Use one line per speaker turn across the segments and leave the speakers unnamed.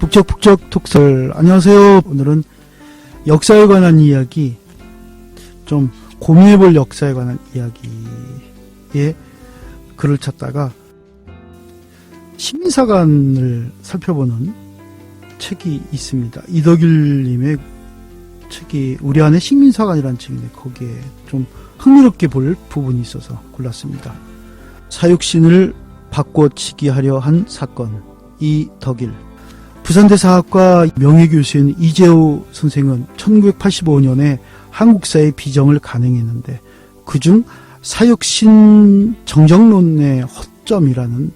북적북적 톡설. 안녕하세요. 오늘은 역사에 관한 이야기, 좀 고민해볼 역사에 관한 이야기에 글을 찾다가 식민사관을 살펴보는 책이 있습니다. 이덕일님의 책이 우리 안에 식민사관이라는 책인데 거기에 좀 흥미롭게 볼 부분이 있어서 골랐습니다. 사육신을 바꿔치기 하려 한 사건. 이덕일. 부산대 사학과 명예교수인 이재호 선생은 1985년에 한국사의 비정을 간행했는데 그중 사육신 정정론의 허점이라는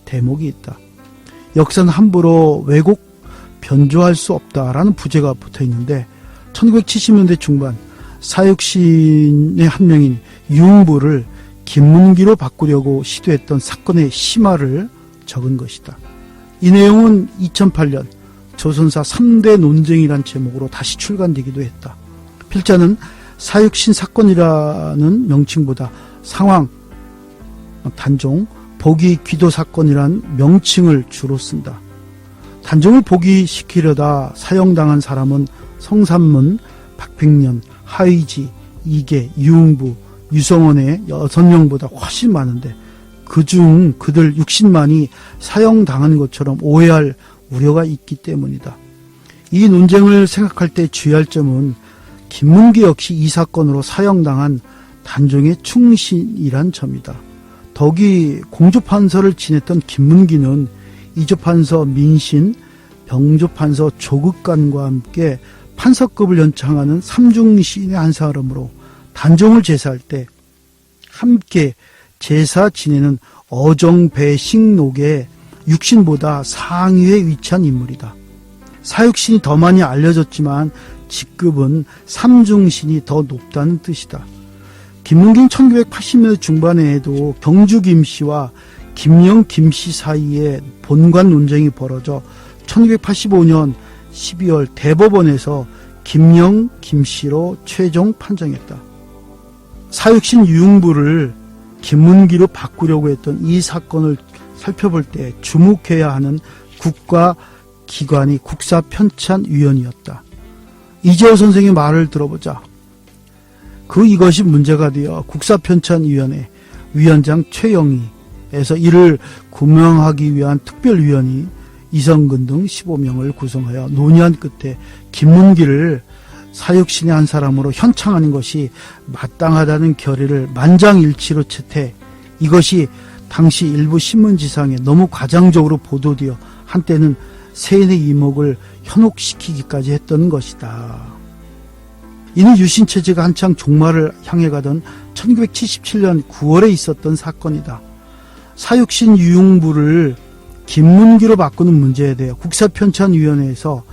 대목이 있다. 역사는 함부로 왜곡, 변조할 수 없다라는 부제가 붙어있는데 1970년대 중반 사육신의 한 명인 유흥부를 김문기로 바꾸려고 시도했던 사건의 심화를 적은 것이다. 이 내용은 2008년 조선사 3대 논쟁이란 제목으로 다시 출간되기도 했다. 필자는 사육신 사건이라는 명칭보다 상황, 단종, 복위 귀도 사건이란 명칭을 주로 쓴다. 단종을 복위시키려다 사형당한 사람은 성산문, 박백년, 하의지, 이계, 유흥부, 유성원의 6명보다 훨씬 많은데 그중 그들 60만이 사형당한 것처럼 오해할 우려가 있기 때문이다. 이 논쟁을 생각할 때 주의할 점은 김문기 역시 이 사건으로 사형당한 단종의 충신이란 점이다. 덕이 공조판서를 지냈던 김문기는 이조판서 민신, 병조판서 조극관과 함께 판서급을 연창하는 삼중신의 한 사람으로 단종을 제사할 때 함께 제사 지내는 어정배식록의 육신보다 상위에 위치한 인물이다. 사육신이 더 많이 알려졌지만 직급은 삼중신이 더 높다는 뜻이다. 김문기는 1980년대 중반에도 경주 김씨와 김영 김씨 사이에 본관 논쟁이 벌어져 1985년 12월 대법원에서 김영 김씨로 최종 판정했다. 사육신 유흥부를 김문기로 바꾸려고 했던 이 사건을 살펴볼 때 주목해야 하는 국가기관이 국사편찬위원회였다. 이재호 선생의 말을 들어보자. 이것이 문제가 되어 국사편찬위원회 위원장 최영희에서 이를 구명하기 위한 특별위원이 이성근 등 15명을 구성하여 논의한 끝에 김문기를 사육신의 한 사람으로 현창하는 것이 마땅하다는 결의를 만장일치로 채택. 이것이 당시 일부 신문지상에 너무 과장적으로 보도되어 한때는 세인의 이목을 현혹시키기까지 했던 것이다. 이는 유신체제가 한창 종말을 향해 가던 1977년 9월에 있었던 사건이다. 사육신 유흥부를 김문기로 바꾸는 문제에 대해 국사편찬위원회에서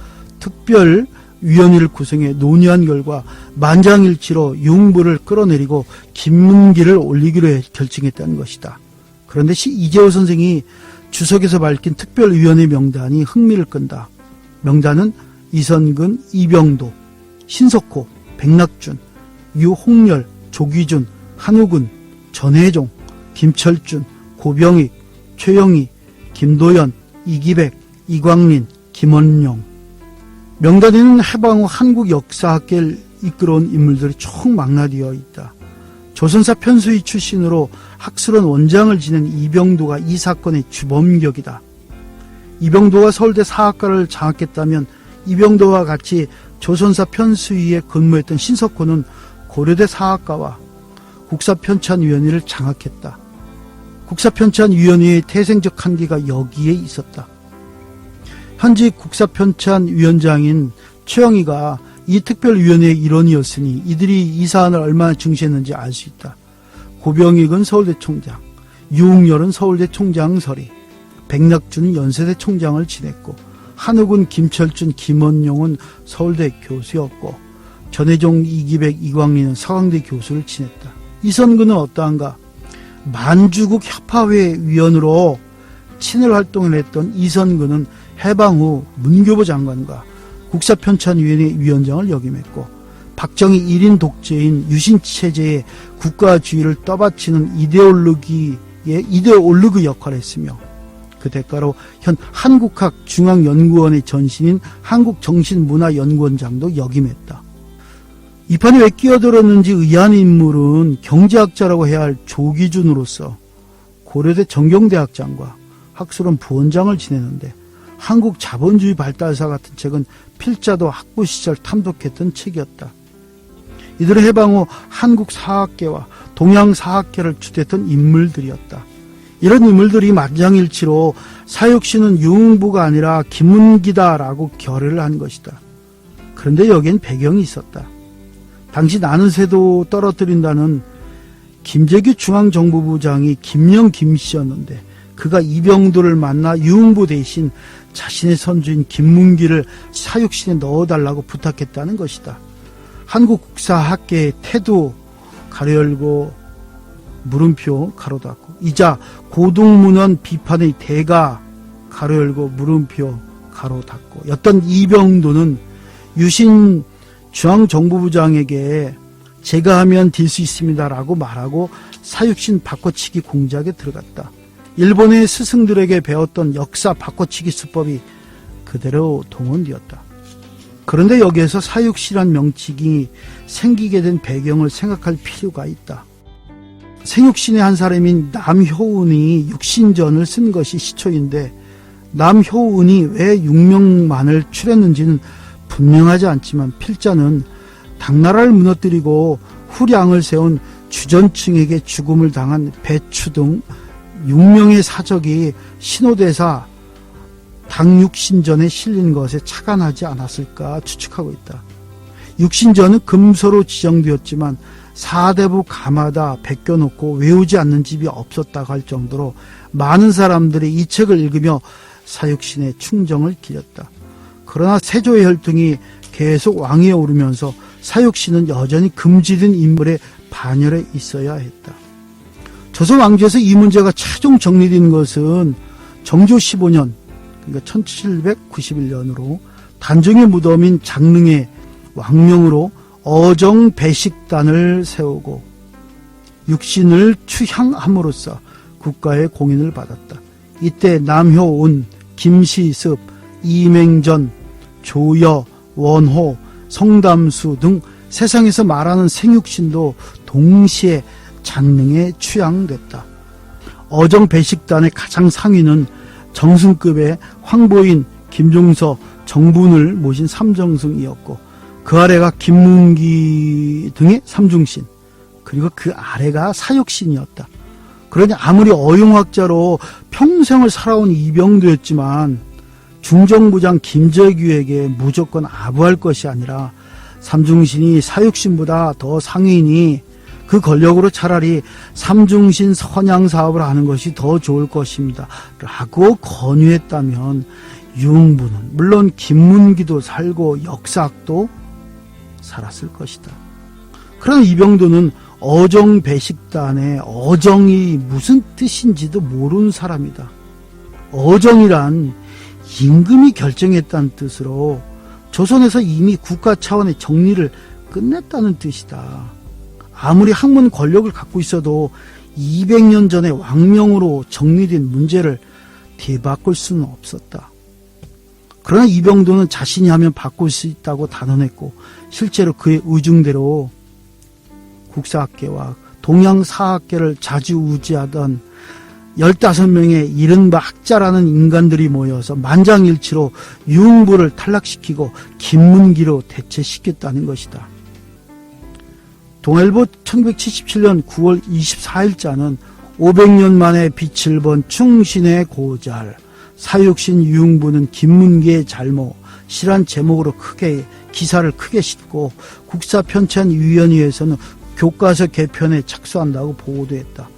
특별위원회를 구성해 논의한 결과 만장일치로 유흥부를 끌어내리고 김문기를 올리기로 결정했다는 것이다. 그런데 이재호 선생이 주석에서 밝힌 특별위원회 명단이 흥미를 끈다. 명단은 이선근, 이병도, 신석호, 백낙준, 유홍렬, 조기준, 한우근, 전혜종, 김철준, 고병익, 최영희, 김도연, 이기백, 이광린, 김원용. 명단에는 해방 후 한국 역사학계를 이끌어온 인물들이 총망라되어 있다. 조선사 편수위 출신으로 학술원 원장을 지낸 이병도가 이 사건의 주범격이다. 이병도가 서울대 사학과를 장악했다면 이병도와 같이 조선사 편수위에 근무했던 신석호는 고려대 사학과와 국사편찬위원회를 장악했다. 국사편찬위원회의 태생적 한계가 여기에 있었다. 현직 국사편찬위원장인 최영희가 이 특별위원회의 일원이었으니 이들이 이 사안을 얼마나 중시했는지 알 수 있다. 고병익은 서울대 총장, 유흥렬은 서울대 총장 서리, 백낙준은 연세대 총장을 지냈고 한욱은 김철준, 김원용은 서울대 교수였고 전혜종, 이기백, 이광린은 서강대 교수를 지냈다. 이선근은 어떠한가? 만주국 협화회 위원으로 친일 활동을 했던 이선근은 해방 후 문교부 장관과 국사편찬위원회 위원장을 역임했고 박정희 1인 독재인 유신체제의 국가주의를 떠받치는 이데올로그 역할을 했으며 그 대가로 현 한국학중앙연구원의 전신인 한국정신문화연구원장도 역임했다. 이 판에 왜 끼어들었는지 의아한 인물은 경제학자라고 해야 할 조기준으로서 고려대 정경대학장과 학술원 부원장을 지내는데 한국 자본주의 발달사 같은 책은 필자도 학부 시절 탐독했던 책이었다. 이들은 해방 후 한국 사학계와 동양 사학계를 주도했던 인물들이었다. 이런 인물들이 만장일치로 사육신은 유흥부가 아니라 김문기다라고 결의를 한 것이다. 그런데 여기엔 배경이 있었다. 당시 나는 새도 떨어뜨린다는 김재규 중앙정보부장이 김영 김씨였는데 그가 이병도를 만나 유흥부 대신 자신의 선주인 김문기를 사육신에 넣어달라고 부탁했다는 것이다. 한국국사학계의 태도 가로 열고 물음표 가로 닫고 이자 고동문헌 비판의 대가 가로 열고 물음표 가로 닫고 였던 이병도는 유신 중앙정보부장에게 제가 하면 될 수 있습니다라고 말하고 사육신 바꿔치기 공작에 들어갔다. 일본의 스승들에게 배웠던 역사 바꿔치기 수법이 그대로 동원되었다. 그런데 여기에서 사육시란 명칭이 생기게 된 배경을 생각할 필요가 있다. 생육신의 한 사람인 남효은이 육신전을 쓴 것이 시초인데 남효은이 왜 육명만을 출했는지는 분명하지 않지만 필자는 당나라를 무너뜨리고 후량을 세운 주전층에게 죽음을 당한 배추 등 6명의 사적이 신호대사 당육신전에 실린 것에 착안하지 않았을까 추측하고 있다. 육신전은 금서로 지정되었지만 사대부 가마다 베껴놓고 외우지 않는 집이 없었다고 할 정도로 많은 사람들이 이 책을 읽으며 사육신의 충정을 기렸다. 그러나 세조의 혈통이 계속 왕위에 오르면서 사육신은 여전히 금지된 인물의 반열에 있어야 했다. 조선 왕조에서 이 문제가 최종 정리된 것은 정조 15년, 그러니까 1791년으로 단종의 무덤인 장릉에 왕명으로 어정배식단을 세우고 육신을 추향함으로써 국가의 공인을 받았다. 이때 남효운, 김시습, 이맹전, 조여, 원호, 성담수 등 세상에서 말하는 생육신도 동시에 장릉에 추양됐다. 어정배식단의 가장 상위는 정승급의 황보인, 김종서, 정분을 모신 삼정승이었고 그 아래가 김문기 등의 삼중신, 그리고 그 아래가 사육신이었다. 그러니 아무리 어용학자로 평생을 살아온 이병도였지만 중정부장 김재규에게 무조건 아부할 것이 아니라 삼중신이 사육신보다 더 상위이니 그 권력으로 차라리 삼중신 선양 사업을 하는 것이 더 좋을 것입니다 라고 권유했다면 유흥부는 물론 김문기도 살고 역사학도 살았을 것이다. 그러나 이병도는 어정배식단의 어정이 무슨 뜻인지도 모르는 사람이다. 어정이란 임금이 결정했다는 뜻으로 조선에서 이미 국가 차원의 정리를 끝냈다는 뜻이다. 아무리 학문 권력을 갖고 있어도 200년 전에 왕명으로 정리된 문제를 뒤바꿀 수는 없었다. 그러나 이병도는 자신이 하면 바꿀 수 있다고 단언했고 실제로 그의 의중대로 국사학계와 동양사학계를 자주우지하던 15명의 이른바 학자라는 인간들이 모여서 만장일치로 유흥부를 탈락시키고 김문기로 대체시켰다는 것이다. 동아일보 1977년 9월 24일자는 500년 만에 빛을 본 충신의 고잘, 사육신 유흥부는 김문기의 잘못이란 제목으로 기사를 크게 싣고 국사편찬위원회에서는 교과서 개편에 착수한다고 보도했다.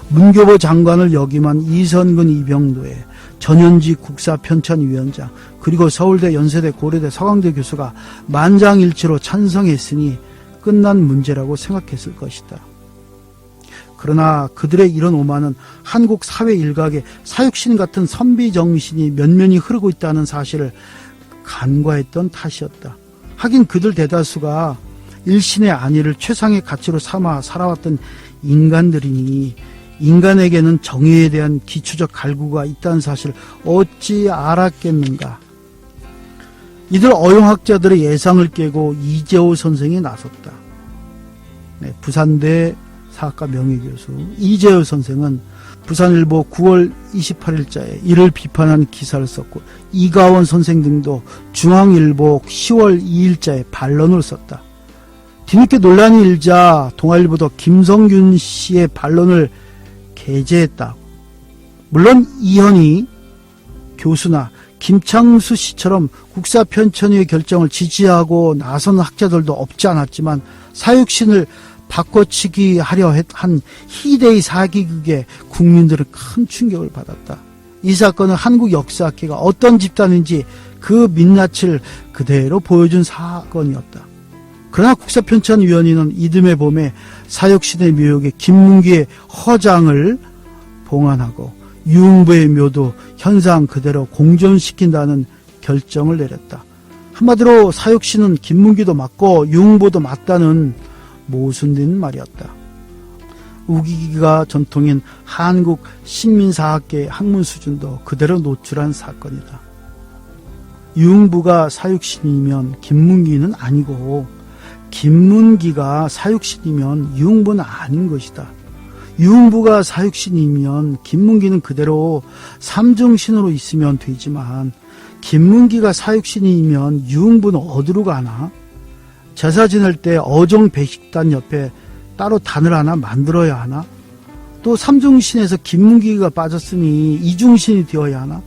문교부 장관을 역임한 이선근 이병도의 전현지 국사편찬위원장 그리고 서울대, 연세대, 고려대, 서강대 교수가 만장일치로 찬성했으니 끝난 문제라고 생각했을 것이다. 그러나 그들의 이런 오만은 한국 사회 일각에 사육신 같은 선비 정신이 면면이 흐르고 있다는 사실을 간과했던 탓이었다. 하긴 그들 대다수가 일신의 안위를 최상의 가치로 삼아 살아왔던 인간들이니 인간에게는 정의에 대한 기초적 갈구가 있다는 사실을 어찌 알았겠는가. 이들 어용학자들의 예상을 깨고 이재호 선생이 나섰다. 네, 부산대 사학과 명예교수 이재호 선생은 부산일보 9월 28일자에 이를 비판한 기사를 썼고, 이가원 선생 등도 중앙일보 10월 2일자에 반론을 썼다. 뒤늦게 논란이 일자 동아일보도 김성균 씨의 반론을 게재했다. 물론 이현희 교수나 김창수 씨처럼 국사편찬위의 결정을 지지하고 나선 학자들도 없지 않았지만, 사육신을 바꿔치기 하려 한 희대의 사기극에 국민들은 큰 충격을 받았다. 이 사건은 한국 역사학계가 어떤 집단인지 그 민낯을 그대로 보여준 사건이었다. 그러나 국사편찬위원회는 이듬해 봄에 사육신의 묘역에 김문기의 허장을 봉안하고 유흥부의 묘도 현상 그대로 공존시킨다는 결정을 내렸다. 한마디로 사육신은 김문기도 맞고 유흥부도 맞다는 모순된 말이었다. 우기기가 전통인 한국 식민사학계의 학문 수준도 그대로 노출한 사건이다. 유흥부가 사육신이면 김문기는 아니고, 김문기가 사육신이면 유흥부는 아닌 것이다. 유흥부가 사육신이면 김문기는 그대로 삼중신으로 있으면 되지만, 김문기가 사육신이면 유흥부는 어디로 가나? 제사 지낼 때 어종 배식단 옆에 따로 단을 하나 만들어야 하나? 또 삼중신에서 김문기가 빠졌으니 이중신이 되어야 하나?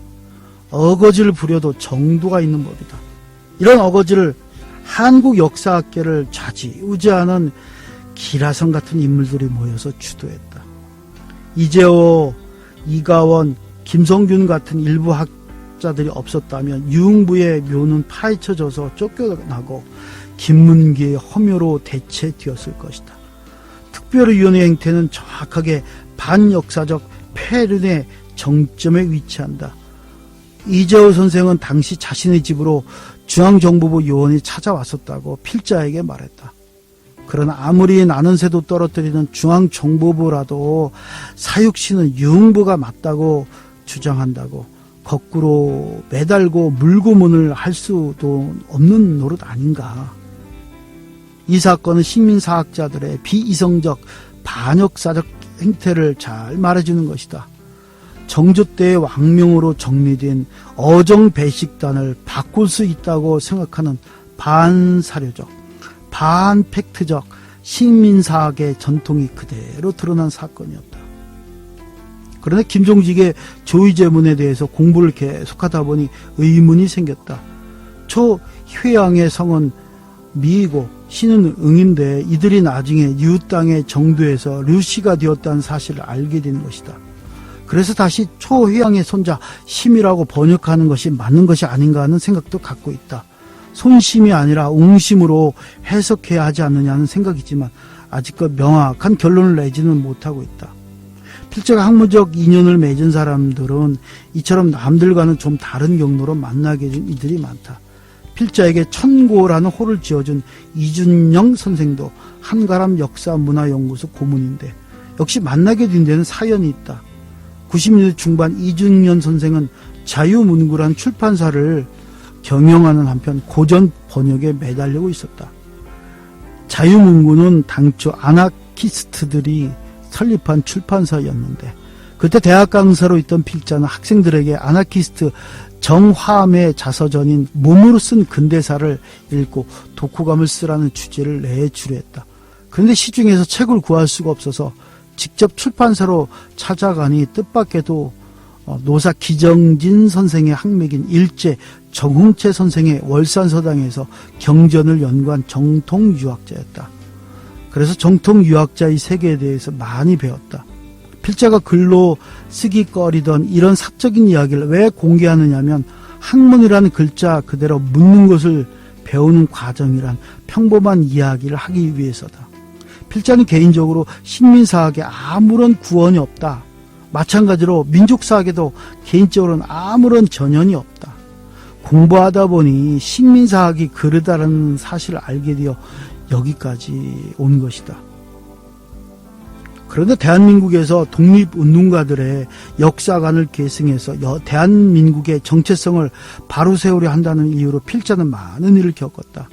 어거지를 부려도 정도가 있는 법이다. 이런 어거지를 한국 역사학계를 좌지우지하는 기라성 같은 인물들이 모여서 주도했다. 이재호, 이가원, 김성균 같은 일부 학자들이 없었다면 유흥부의 묘는 파헤쳐져서 쫓겨나고 김문기의 허묘로 대체되었을 것이다. 특별위원회 행태는 정확하게 반역사적 폐륜의 정점에 위치한다. 이재호 선생은 당시 자신의 집으로 중앙정보부 요원이 찾아왔었다고 필자에게 말했다. 그러나 아무리 나는 새도 떨어뜨리는 중앙정보부라도 사육신은 유흥부가 맞다고 주장한다고 거꾸로 매달고 물고문을 할 수도 없는 노릇 아닌가. 이 사건은 식민사학자들의 비이성적 반역사적 행태를 잘 말해주는 것이다. 정조 때의 왕명으로 정리된 어정배식단을 바꿀 수 있다고 생각하는 반사료적, 반팩트적 식민사학의 전통이 그대로 드러난 사건이었다. 그런데 김종직의 조의제문에 대해서 공부를 계속하다 보니 의문이 생겼다. 초회양의 성은 미이고 신은 응인데 이들이 나중에 류 땅의 정도에서 류씨가 되었다는 사실을 알게 된 것이다. 그래서 다시 초회양의 손자 심이라고 번역하는 것이 맞는 것이 아닌가 하는 생각도 갖고 있다. 손심이 아니라 웅심으로 해석해야 하지 않느냐는 생각이지만 아직껏 명확한 결론을 내지는 못하고 있다. 필자가 학문적 인연을 맺은 사람들은 이처럼 남들과는 좀 다른 경로로 만나게 된 이들이 많다. 필자에게 천고라는 호를 지어준 이준영 선생도 한가람 역사문화연구소 고문인데 역시 만나게 된 데는 사연이 있다. 90년대 중반 이준영 선생은 자유문구란 출판사를 경영하는 한편 고전 번역에 매달리고 있었다. 자유문구는 당초 아나키스트들이 설립한 출판사였는데 그때 대학 강사로 있던 필자는 학생들에게 아나키스트 정화암의 자서전인 몸으로 쓴 근대사를 읽고 독후감을 쓰라는 주제를 내주려 했다. 그런데 시중에서 책을 구할 수가 없어서 직접 출판사로 찾아가니 뜻밖에도 노사 기정진 선생의 학맥인 일제 정흥채 선생의 월산서당에서 경전을 연구한 정통유학자였다. 그래서 정통유학자의 세계에 대해서 많이 배웠다. 필자가 글로 쓰기 꺼리던 이런 사적인 이야기를 왜 공개하느냐면 학문이라는 글자 그대로 묻는 것을 배우는 과정이란 평범한 이야기를 하기 위해서다. 필자는 개인적으로 식민사학에 아무런 구원이 없다. 마찬가지로 민족사학에도 개인적으로는 아무런 전연이 없다. 공부하다 보니 식민사학이 그러다라는 사실을 알게 되어 여기까지 온 것이다. 그런데 대한민국에서 독립운동가들의 역사관을 계승해서 대한민국의 정체성을 바로 세우려 한다는 이유로 필자는 많은 일을 겪었다.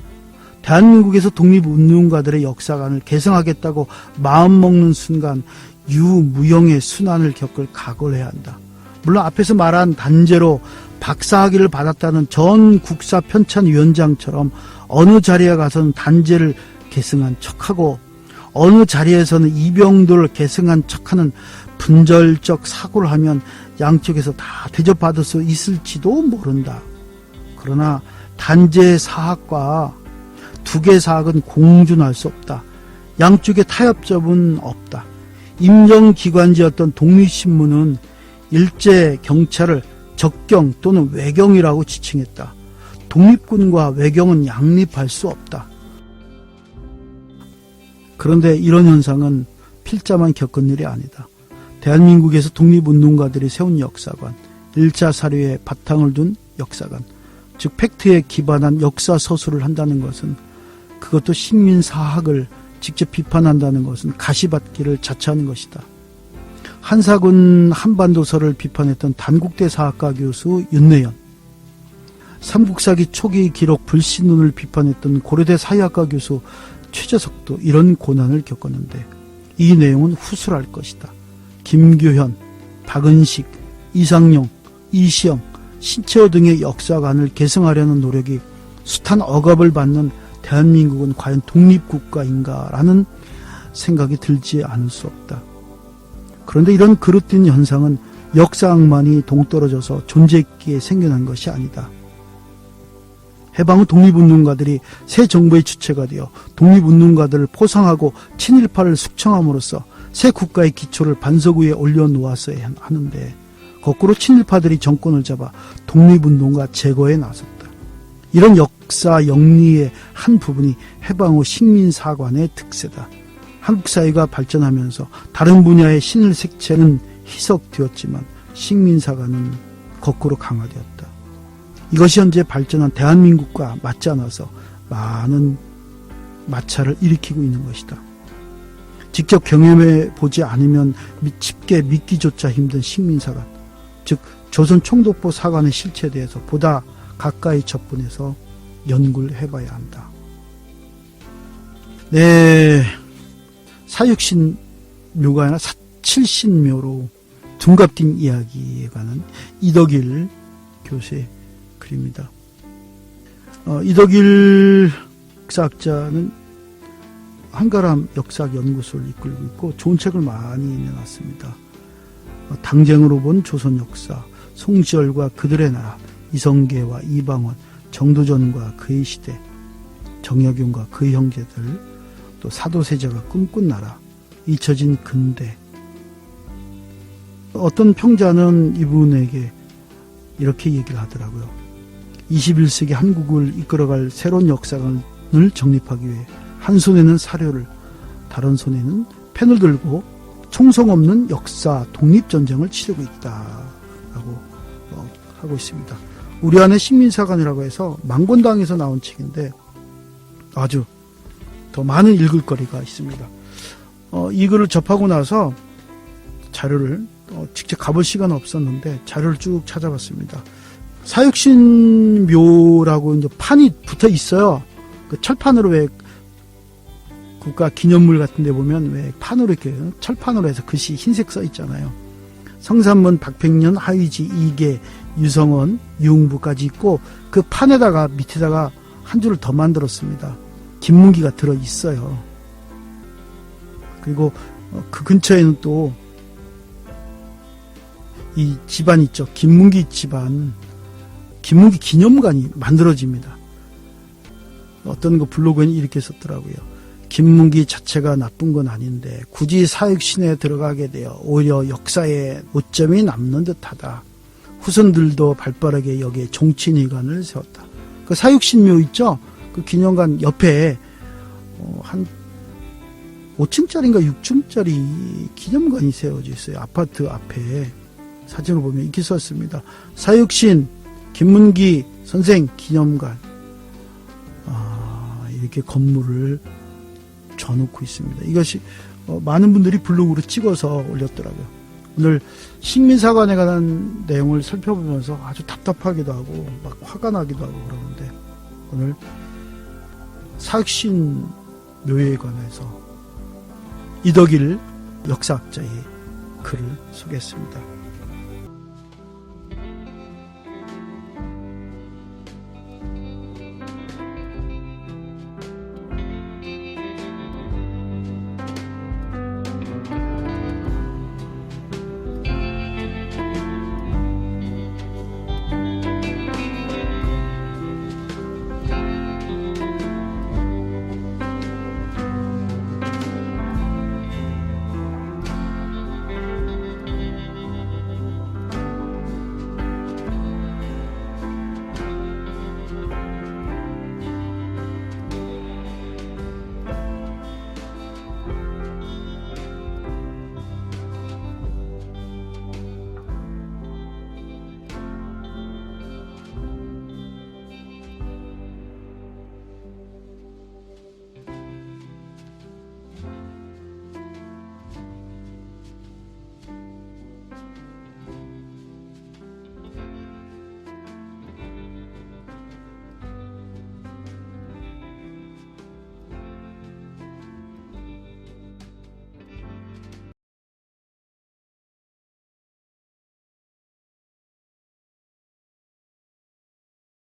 대한민국에서 독립운동가들의 역사관을 계승하겠다고 마음먹는 순간 유무영의 순환을 겪을 각오를 해야 한다. 물론 앞에서 말한 단죄로 박사학위를 받았다는 전 국사 편찬위원장처럼 어느 자리에 가서는 단죄를 계승한 척하고 어느 자리에서는 이병도를 계승한 척하는 분절적 사고를 하면 양쪽에서 다 대접받을 수 있을지도 모른다. 그러나 단죄 사학과 두개 사학은 공존할 수 없다. 양쪽의 타협점은 없다. 임정기관지였던 독립신문은 일제 경찰을 적경 또는 외경이라고 지칭했다. 독립군과 외경은 양립할 수 없다. 그런데 이런 현상은 필자만 겪은 일이 아니다. 대한민국에서 독립운동가들이 세운 역사관, 1차 사료에 바탕을 둔 역사관, 즉 팩트에 기반한 역사서술을 한다는 것은, 그것도 식민사학을 직접 비판한다는 것은 가시밭길을 자처하는 것이다. 한사군 한반도설을 비판했던 단국대 사학과 교수 윤내연, 삼국사기 초기 기록 불신론을 비판했던 고려대 사회학과 교수 최재석도 이런 고난을 겪었는데 이 내용은 후술할 것이다. 김규현, 박은식, 이상용, 이시영, 신채호 등의 역사관을 계승하려는 노력이 숱한 억압을 받는 대한민국은 과연 독립국가인가라는 생각이 들지 않을 수 없다. 그런데 이런 그릇된 현상은 역사학만이 동떨어져서 존재있기에 생겨난 것이 아니다. 해방 후 독립운동가들이 새 정부의 주체가 되어 독립운동가들을 포상하고 친일파를 숙청함으로써 새 국가의 기초를 반석 위에 올려놓았어야 하는데 거꾸로 친일파들이 정권을 잡아 독립운동가 제거에 나섰다. 이런 역사 영리의 한 부분이 해방 후 식민사관의 특세다. 한국 사회가 발전하면서 다른 분야의 신일 색채는 희석되었지만 식민사관은 거꾸로 강화되었다. 이것이 현재 발전한 대한민국과 맞지 않아서 많은 마찰을 일으키고 있는 것이다. 직접 경험해 보지 않으면 쉽게 믿기조차 힘든 식민사관, 즉 조선 총독부 사관의 실체에 대해서 보다 가까이 접근해서 연구를 해봐야 한다. 네, 사육신묘가 아니라 사칠신묘로 둔갑된 이야기에 관한 이덕일 교수의 글입니다. 이덕일 역사학자는 한가람 역사연구소를 이끌고 있고 좋은 책을 많이 내놨습니다. 당쟁으로 본 조선 역사, 송지열과 그들의 나라, 이성계와 이방원, 정도전과 그의 시대, 정약용과 그의 형제들, 또 사도세자가 꿈꾼 나라, 잊혀진 근대. 어떤 평자는 이분에게 이렇게 얘기를 하더라고요. 21세기 한국을 이끌어갈 새로운 역사관을 정립하기 위해 한 손에는 사료를, 다른 손에는 펜을 들고 총성 없는 역사 독립전쟁을 치르고 있다라고 하고 있습니다. 우리 안에 식민사관이라고 해서 망곤당에서 나온 책인데 아주 더 많은 읽을 거리가 있습니다. 이 글을 접하고 나서 자료를 직접 가볼 시간은 없었는데 자료를 쭉 찾아봤습니다. 사육신묘라고 이제 판이 붙어 있어요. 그 철판으로 왜 국가 기념물 같은 데 보면 왜 판으로 이렇게 철판으로 해서 글씨 흰색 써 있잖아요. 성산문, 박백년, 하위지, 이계, 유성원, 유흥부까지 있고 그 판에다가 밑에다가 한 줄을 더 만들었습니다. 김문기가 들어 있어요. 그리고 그 근처에는 또 이 집안 있죠. 김문기 집안, 김문기 기념관이 만들어집니다. 어떤 그 블로그에는 이렇게 썼더라고요. 김문기 자체가 나쁜 건 아닌데 굳이 사육신에 들어가게 되어 오히려 역사에 오점이 남는 듯하다. 후손들도 발빠르게 여기에 종친의관을 세웠다. 그 사육신묘 있죠? 그 기념관 옆에 한 5층짜리인가 6층짜리 기념관이 세워져 있어요. 아파트 앞에 사진을 보면 이렇게 썼습니다. 사육신 김문기 선생 기념관. 이렇게 건물을 줘놓고 있습니다. 이것이 많은 분들이 블로그로 찍어서 올렸더라고요. 오늘 식민사관에 관한 내용을 살펴보면서 아주 답답하기도 하고 막 화가 나기도 하고 그러는데, 오늘 사육신 묘에 관해서 이덕일 역사학자의 글을 소개했습니다.